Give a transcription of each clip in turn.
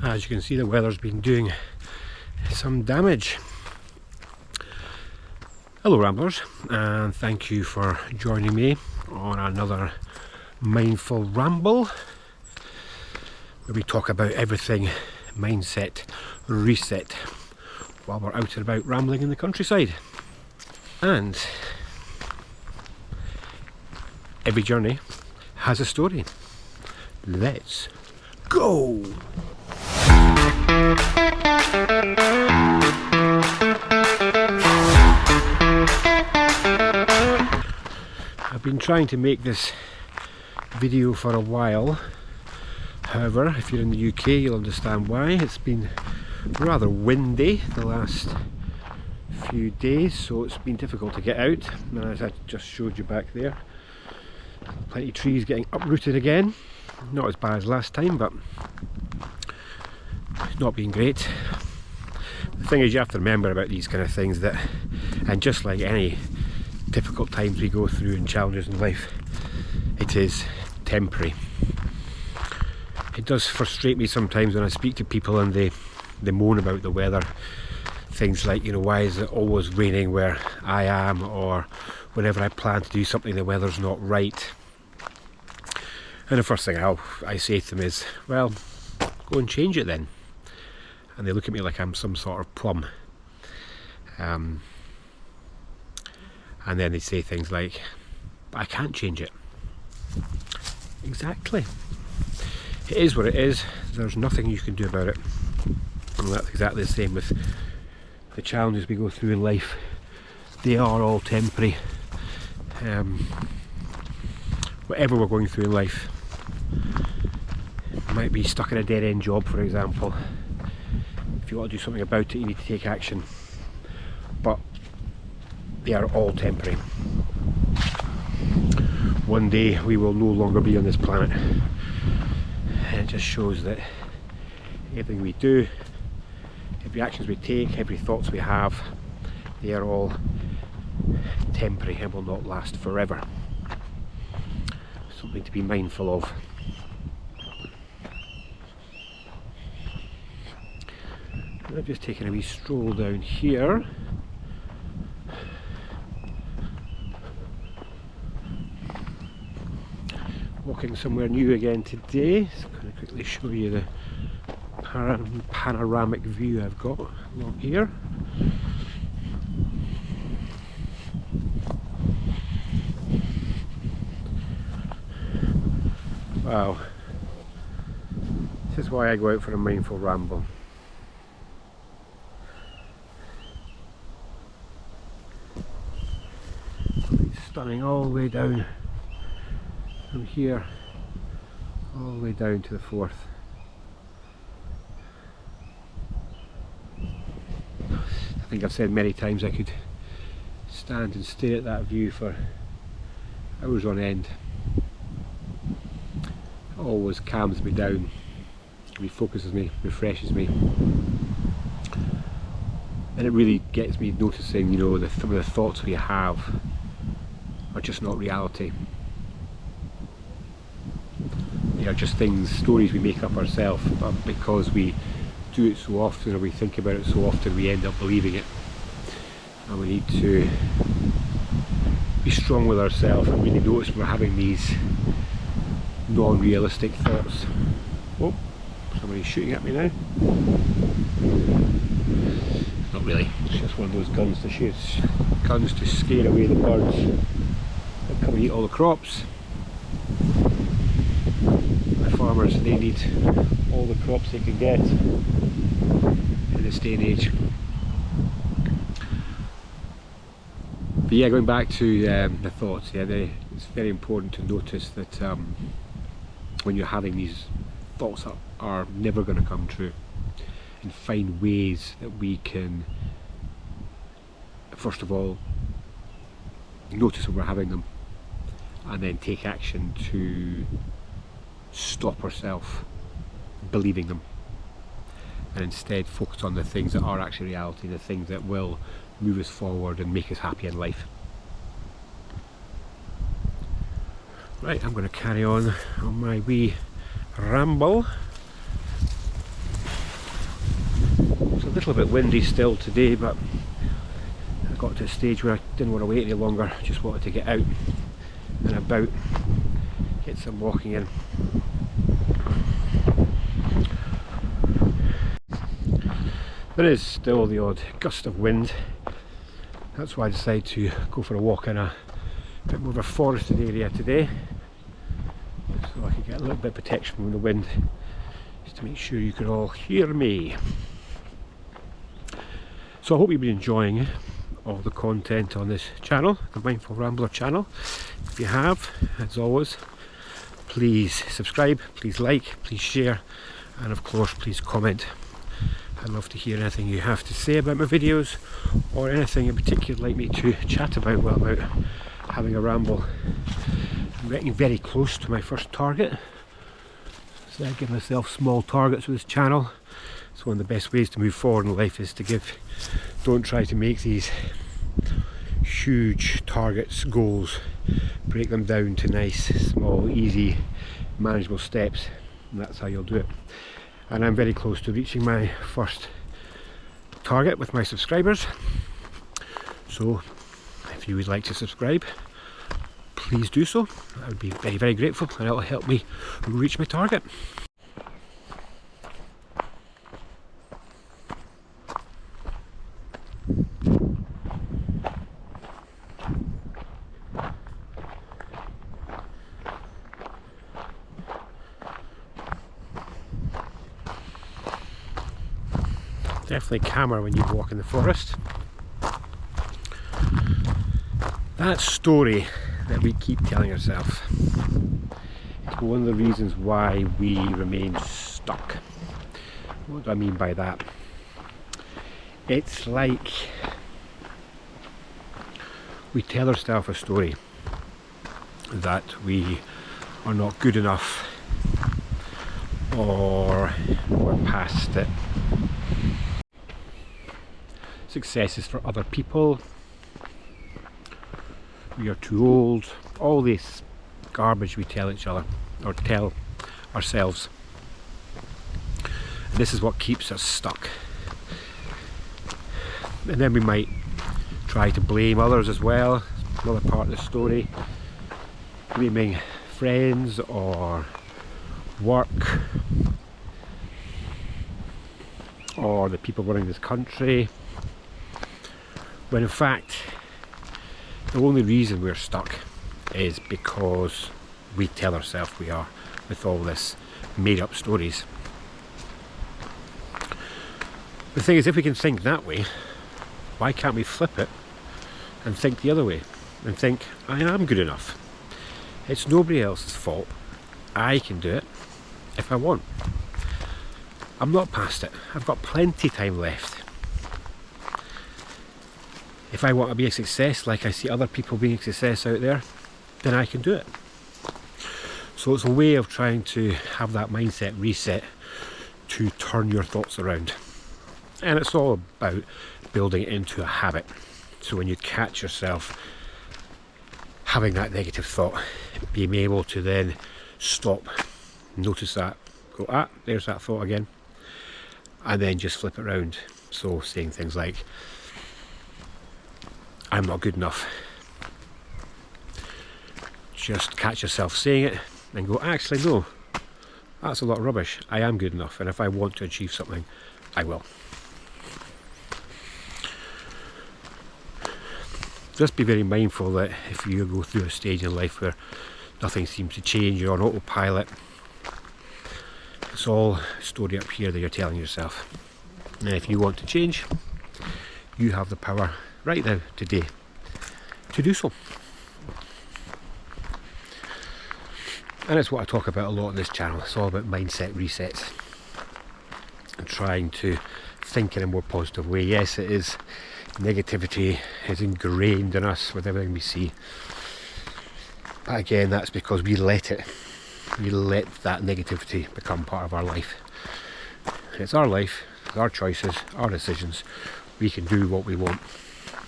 As you can see, the weather's been doing some damage. Hello ramblers, and thank you for joining me on another mindful ramble where we talk about everything mindset reset while we're out and about rambling in the countryside. And every journey has a story. Let's go! I've been trying to make this video for a while. However, if you're in the UK, you'll understand why. It's been rather windy the last few days, so it's been difficult to get out. And as I just showed you back there, plenty of trees getting uprooted again. Not as bad as last time, but it's not been great. The thing is, you have to remember about these kind of things that, and just like any difficult times we go through and challenges in life, it is temporary. It does frustrate me sometimes when I speak to people and they moan about the weather. Things like, why is it always raining where I am, or whenever I plan to do something the weather's not right. And the first thing I say to them is, well, go and change it then. And they look at me like I'm some sort of plum. And then they say things like, but I can't change it. Exactly. It is what it is. There's nothing you can do about it. And that's exactly the same with the challenges we go through in life. They are all temporary. Whatever we're going through in life, you might be stuck in a dead-end job, for example. If you want to do something about it, you need to take action. But they are all temporary. One day we will no longer be on this planet, and it just shows that everything we do, every actions we take, every thoughts we have, they are all temporary and will not last forever. Something to be mindful of. I've just taken a wee stroll down here. Walking somewhere new again today. So I'm going to quickly show you the panoramic view I've got along here. Wow. This is why I go out for a mindful ramble. It's stunning all the way down from here all the way down to the Forth. I think I've said many times I could stand and stare at that view for hours on end. It always calms me down, refocuses me, refreshes me, and it really gets me noticing, some of the thoughts we have are just not reality. They are just things, stories we make up ourselves, but because we do it so often, or we think about it so often, we end up believing it. And we need to be strong with ourselves and really notice we're having these non-realistic thoughts. Oh, somebody's shooting at me now. Not really, it's just one of those guns to shoot. Guns to scare away the birds that come and eat all the crops. The farmers, they need all the crops they can get in this day and age. But yeah, going back to the thoughts, it's very important to notice that when you're having these thoughts that are never going to come true, and find ways that we can, first of all, notice when we're having them, and then take action to stop ourselves believing them, and instead focus on the things that are actually reality, the things that will move us forward and make us happy in life. Right, I'm going to carry on my wee ramble. little bit windy still today, but I got to a stage where I didn't want to wait any longer. Just wanted to get out and about, get some walking in. There is still the odd gust of wind. That's why I decided to go for a walk in a bit more of a forested area today, so I could get a little bit of protection from the wind, just to make sure you could all hear me. So I hope you've been enjoying all the content on this channel, the Mindful Rambler channel. If you have, as always, please subscribe, please like, please share, and of course please comment. I'd love to hear anything you have to say about my videos, or anything in particular you'd like me to chat about while I'm out having a ramble. I'm getting very close to my first target, so I give myself small targets with this channel. So one of the best ways to move forward in life is to don't try to make these huge targets, goals. Break them down to nice, small, easy, manageable steps, and that's how you'll do it. And I'm very close to reaching my first target with my subscribers. So if you would like to subscribe, please do so. I would be very, very grateful, and it will help me reach my target. Definitely calmer when you walk in the forest. That story that we keep telling ourselves is one of the reasons why we remain stuck. What do I mean by that? It's like we tell ourselves a story that we are not good enough, or we're past it. Success is for other people, we are too old, all this garbage we tell each other, or tell ourselves. And this is what keeps us stuck. And then we might try to blame others as well, another part of the story. Blaming friends or work or the people running this country, when in fact the only reason we're stuck is because we tell ourselves we are, with all this made up stories. The thing is, if we can think that way, why can't we flip it and think the other way and think, I am good enough, it's nobody else's fault, I can do it if I want, I'm not past it, I've got plenty time left. If I want to be a success like I see other people being a success out there, then I can do it. So it's a way of trying to have that mindset reset to turn your thoughts around. And it's all about building it into a habit. So when you catch yourself having that negative thought, being able to then stop, notice that, go, ah, there's that thought again, and then just flip it around. So saying things like, I'm not good enough. Just catch yourself saying it and go, actually no, that's a lot of rubbish, I am good enough, and if I want to achieve something, I will. Just be very mindful that if you go through a stage in life where nothing seems to change, you're on autopilot, it's all a story up here that you're telling yourself. And if you want to change, you have the power right now, today, to do so. And it's what I talk about a lot on this channel. It's all about mindset resets and trying to think in a more positive way. Yes, it is, negativity is ingrained in us with everything we see, but again, that's because we let that negativity become part of our life. It's our life, it's our choices, our decisions, we can do what we want.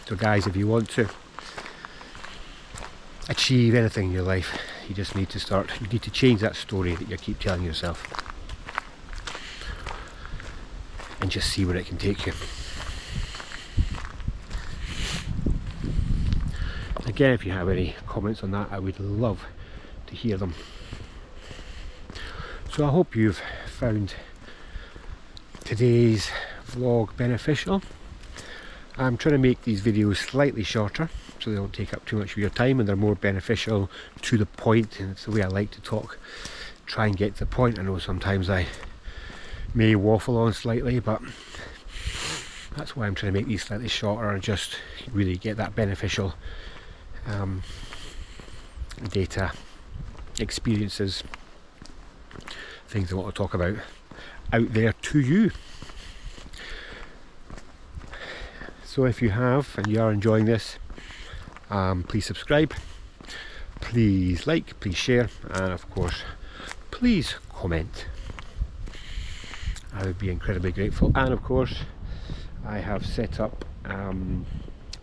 So guys, if you want to achieve anything in your life, you just need to change that story that you keep telling yourself. and just see where it can take you. Again, if you have any comments on that, I would love to hear them. So I hope you've found today's vlog beneficial. I'm trying to make these videos slightly shorter so they don't take up too much of your time, and they're more beneficial, to the point, and it's the way I like to talk. Try and get to the point. I know sometimes I may waffle on slightly, but that's why I'm trying to make these slightly shorter and just really get that beneficial data, experiences, things I want to talk about out there to you. So if you have and you are enjoying this, please subscribe, please like, please share, and of course please comment. I would be incredibly grateful. And of course I have set up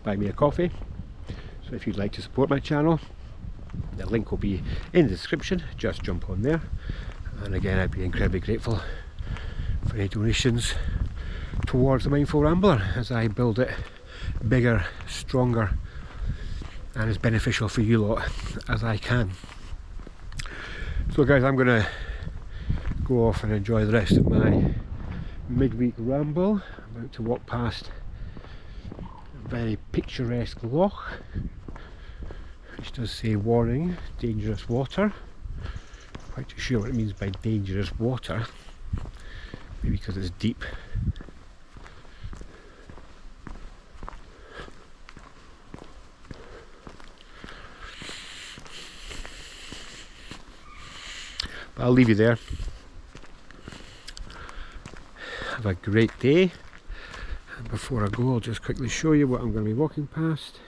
Buy Me a Coffee, so if you'd like to support my channel, the link will be in the description. Just jump on there, and again I'd be incredibly grateful for any donations towards the Mindful Rambler as I build it bigger, stronger, and as beneficial for you lot as I can. So guys, I'm going to go off and enjoy the rest of my midweek ramble. I'm about to walk past a very picturesque loch which does say warning, dangerous water. Not quite too sure what it means by dangerous water, maybe because it's deep. But I'll leave you there. Have a great day. And before I go, I'll just quickly show you what I'm going to be walking past.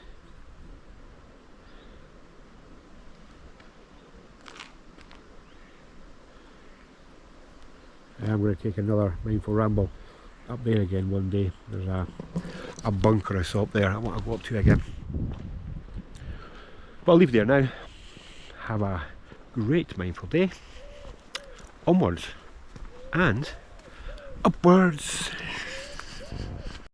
I'm going to take another mindful ramble up there again one day. There's a bunker I saw up there I want to go up to again. But I'll leave you there now. Have a great mindful day. Onwards and upwards.